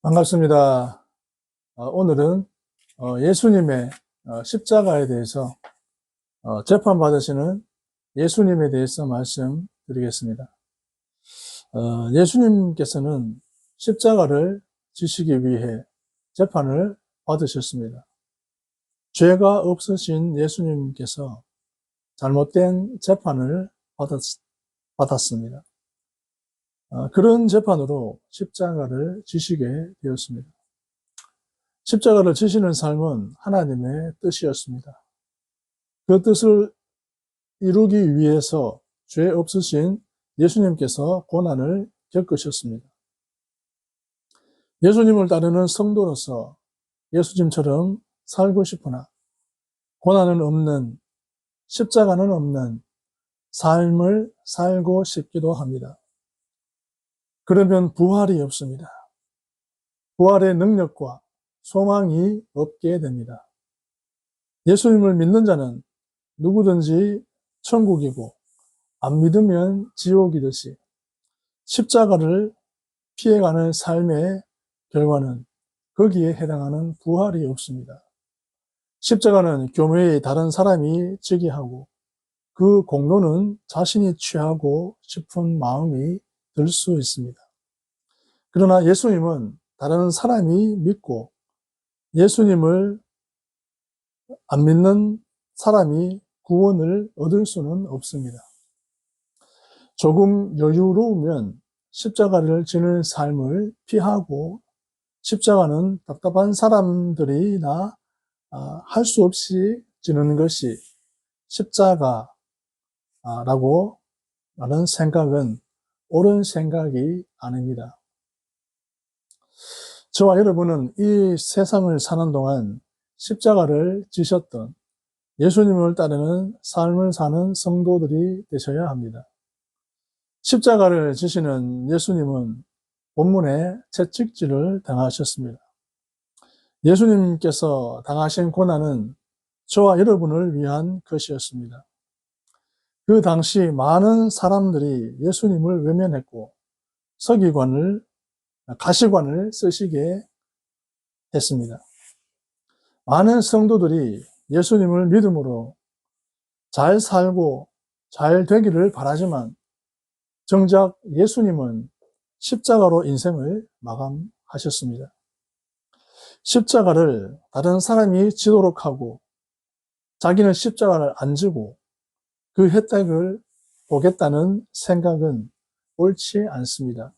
반갑습니다. 오늘은 예수님의 십자가에 대해서 재판받으시는 예수님에 대해서 말씀드리겠습니다. 예수님께서는 십자가를 지시기 위해 재판을 받으셨습니다. 죄가 없으신 예수님께서 잘못된 재판을 받았습니다. 그런 재판으로 십자가를 지시게 되었습니다. 십자가를 지시는 삶은 하나님의 뜻이었습니다. 그 뜻을 이루기 위해서 죄 없으신 예수님께서 고난을 겪으셨습니다. 예수님을 따르는 성도로서 예수님처럼 살고 싶으나 고난은 없는, 십자가는 없는 삶을 살고 싶기도 합니다. 그러면 부활이 없습니다. 부활의 능력과 소망이 없게 됩니다. 예수님을 믿는 자는 누구든지 천국이고 안 믿으면 지옥이듯이 십자가를 피해가는 삶의 결과는 거기에 해당하는 부활이 없습니다. 십자가는 교회의 다른 사람이 지게 하고 그 공로는 자신이 취하고 싶은 마음이 들 수 있습니다. 그러나 예수님은 다른 사람이 믿고 예수님을 안 믿는 사람이 구원을 얻을 수는 없습니다. 조금 여유로우면 십자가를 지는 삶을 피하고 십자가는 답답한 사람들이나 할 수 없이 지는 것이 십자가라고 하는 생각은 옳은 생각이 아닙니다. 저와 여러분은 이 세상을 사는 동안 십자가를 지셨던 예수님을 따르는 삶을 사는 성도들이 되셔야 합니다. 십자가를 지시는 예수님은 본문에 채찍질을 당하셨습니다. 예수님께서 당하신 고난은 저와 여러분을 위한 것이었습니다. 그 당시 많은 사람들이 예수님을 외면했고 가시관을 쓰시게 했습니다. 많은 성도들이 예수님을 믿음으로 잘 살고 잘 되기를 바라지만 정작 예수님은 십자가로 인생을 마감하셨습니다. 십자가를 다른 사람이 지도록 하고 자기는 십자가를 안 지고 그 혜택을 보겠다는 생각은 옳지 않습니다.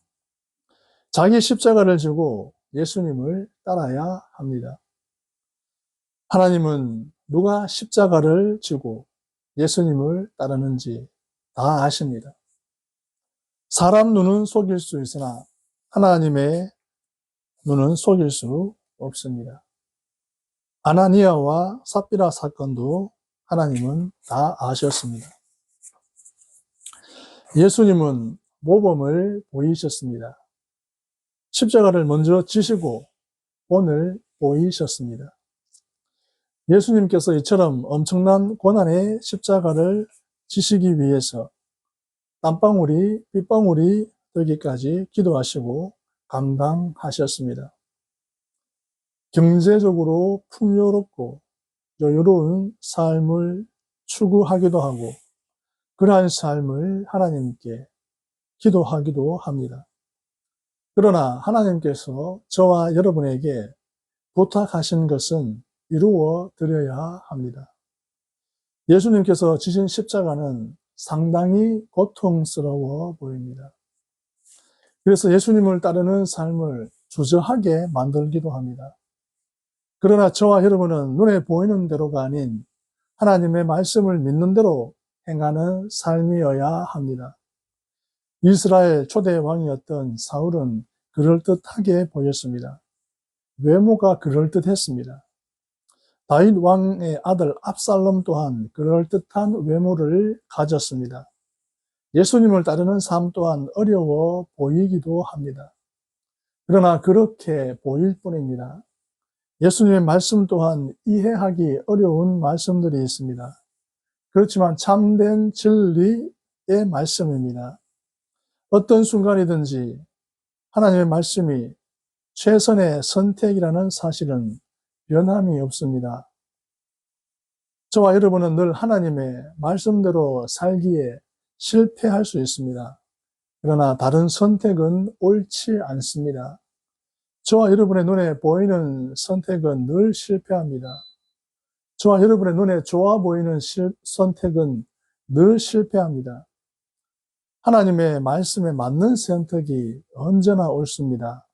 자기 십자가를 지고 예수님을 따라야 합니다. 하나님은 누가 십자가를 지고 예수님을 따르는지 다 아십니다. 사람 눈은 속일 수 있으나 하나님의 눈은 속일 수 없습니다. 아나니아와 삽비라 사건도 하나님은 다 아셨습니다. 예수님은 모범을 보이셨습니다. 십자가를 먼저 지시고 본을 보이셨습니다. 예수님께서 이처럼 엄청난 고난의 십자가를 지시기 위해서 땀방울이 빗방울이 되기까지 기도하시고 감당하셨습니다. 경제적으로 풍요롭고 여유로운 삶을 추구하기도 하고 그러한 삶을 하나님께 기도하기도 합니다. 그러나 하나님께서 저와 여러분에게 부탁하신 것은 이루어 드려야 합니다. 예수님께서 지신 십자가는 상당히 고통스러워 보입니다. 그래서 예수님을 따르는 삶을 주저하게 만들기도 합니다. 그러나 저와 여러분은 눈에 보이는 대로가 아닌 하나님의 말씀을 믿는 대로 행하는 삶이어야 합니다. 이스라엘 초대 왕이었던 사울은 그럴듯하게 보였습니다. 외모가 그럴듯했습니다. 다윗 왕의 아들 압살롬 또한 그럴듯한 외모를 가졌습니다. 예수님을 따르는 삶 또한 어려워 보이기도 합니다. 그러나 그렇게 보일 뿐입니다. 예수님의 말씀 또한 이해하기 어려운 말씀들이 있습니다. 그렇지만 참된 진리의 말씀입니다. 어떤 순간이든지 하나님의 말씀이 최선의 선택이라는 사실은 변함이 없습니다. 저와 여러분은 늘 하나님의 말씀대로 살기에 실패할 수 있습니다. 그러나 다른 선택은 옳지 않습니다. 저와 여러분의 눈에 보이는 선택은 늘 실패합니다. 저와 여러분의 눈에 좋아 보이는 선택은 늘 실패합니다. 하나님의 말씀에 맞는 선택이 언제나 옳습니다.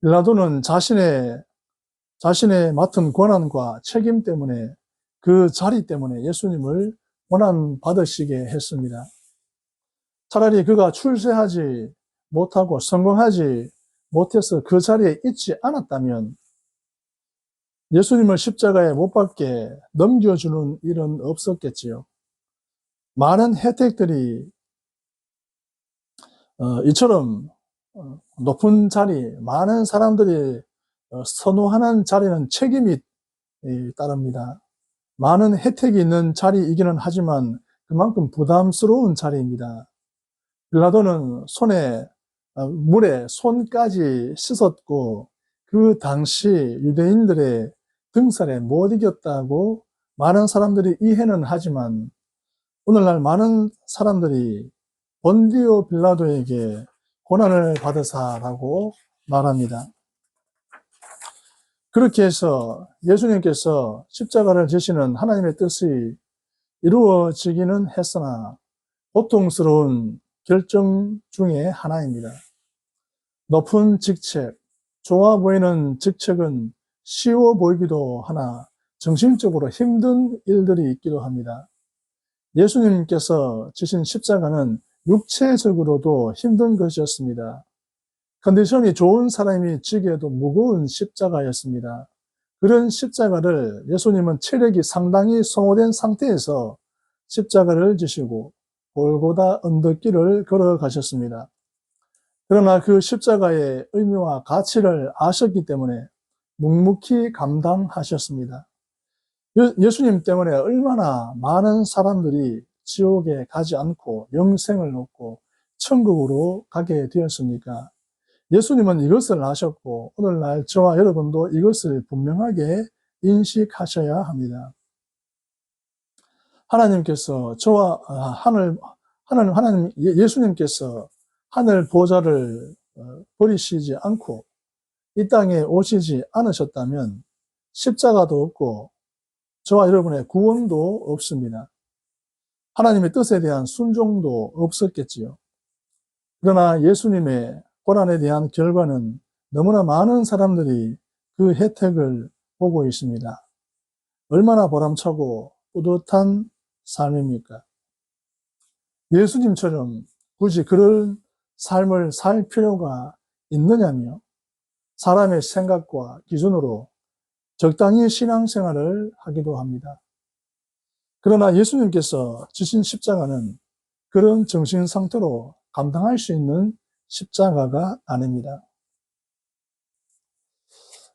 빌라도는 자신의 맡은 권한과 책임 때문에, 그 자리 때문에 예수님을 고난받으시게 했습니다. 차라리 그가 출세하지 못하고 성공하지 못해서 그 자리에 있지 않았다면 예수님을 십자가에 못 박게 넘겨주는 일은 없었겠지요. 많은 혜택들이 이처럼 높은 자리, 많은 사람들이 선호하는 자리는 책임이 따릅니다. 많은 혜택이 있는 자리이기는 하지만 그만큼 부담스러운 자리입니다. 빌라도는 물에 손까지 씻었고 그 당시 유대인들의 등살에 못 이겼다고 많은 사람들이 이해는 하지만 오늘날 많은 사람들이 본디오 빌라도에게 고난을 받으사라고 말합니다. 그렇게 해서 예수님께서 십자가를 지시는 하나님의 뜻이 이루어지기는 했으나 고통스러운 결정 중에 하나입니다. 높은 직책, 좋아 보이는 직책은 쉬워 보이기도 하나 정신적으로 힘든 일들이 있기도 합니다. 예수님께서 지신 십자가는 육체적으로도 힘든 것이었습니다. 컨디션이 좋은 사람이 지기에도 무거운 십자가였습니다. 그런 십자가를 예수님은 체력이 상당히 소모된 상태에서 십자가를 지시고 골고다 언덕길을 걸어가셨습니다. 그러나 그 십자가의 의미와 가치를 아셨기 때문에 묵묵히 감당하셨습니다. 예수님 때문에 얼마나 많은 사람들이 지옥에 가지 않고 영생을 얻고 천국으로 가게 되었습니까? 예수님은 이것을 아셨고 오늘날 저와 여러분도 이것을 분명하게 인식하셔야 합니다. 하나님께서 예수님께서 하늘 보좌를 버리시지 않고 이 땅에 오시지 않으셨다면 십자가도 없고 저와 여러분의 구원도 없습니다. 하나님의 뜻에 대한 순종도 없었겠지요. 그러나 예수님의 고난에 대한 결과는 너무나 많은 사람들이 그 혜택을 보고 있습니다. 얼마나 보람차고 뿌듯한 삶입니까? 예수님처럼 굳이 그런 삶을 살 필요가 있느냐며 사람의 생각과 기준으로 적당히 신앙생활을 하기도 합니다. 그러나 예수님께서 지신 십자가는 그런 정신 상태로 감당할 수 있는 십자가가 아닙니다.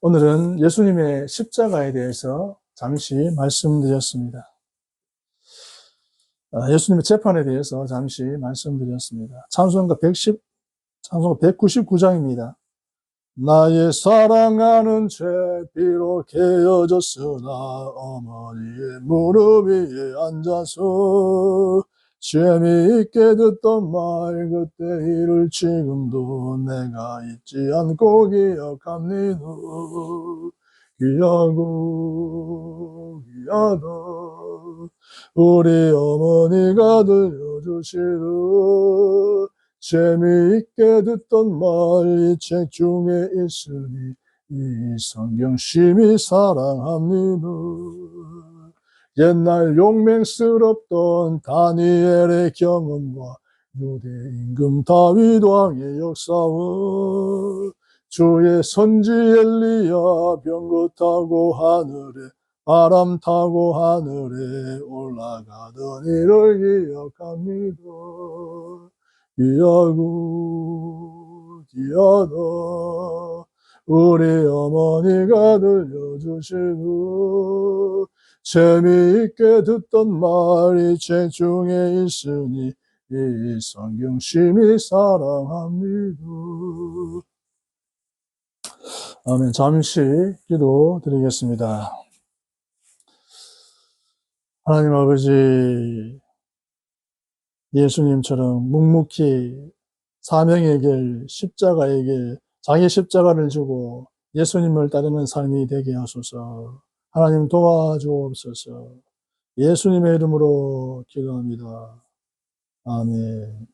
오늘은 예수님의 십자가에 대해서 잠시 말씀드렸습니다. 예수님의 재판에 대해서 잠시 말씀드렸습니다. 찬송가 199장입니다. 나의 사랑하는 죄 비록 헤어졌으나 어머니의 무릎 위에 앉아서 재미있게 듣던 말 그때 일을 지금도 내가 잊지 않고 기억합니다. 귀하고 귀하다 우리 어머니가 들려주시던 재미있게 듣던 말 이 책 중에 있으니 이 성경 심히 사랑합니다. 옛날 용맹스럽던 다니엘의 경험과 유대 임금 다윗 왕의 역사와 주의 선지 엘리야 병거 타고 하늘에 바람 타고 하늘에 올라가던 일을 기억합니다. 귀하고 귀하다 우리 어머니가 들려주시고 재미있게 듣던 말이 책 중에 있으니 이 성경 심히 사랑합니다. 아멘. 잠시 기도 드리겠습니다. 하나님 아버지, 예수님처럼 묵묵히 사명의 길, 십자가의 길, 자기 십자가를 주고 예수님을 따르는 삶이 되게 하소서. 하나님 도와주옵소서. 예수님의 이름으로 기도합니다. 아멘.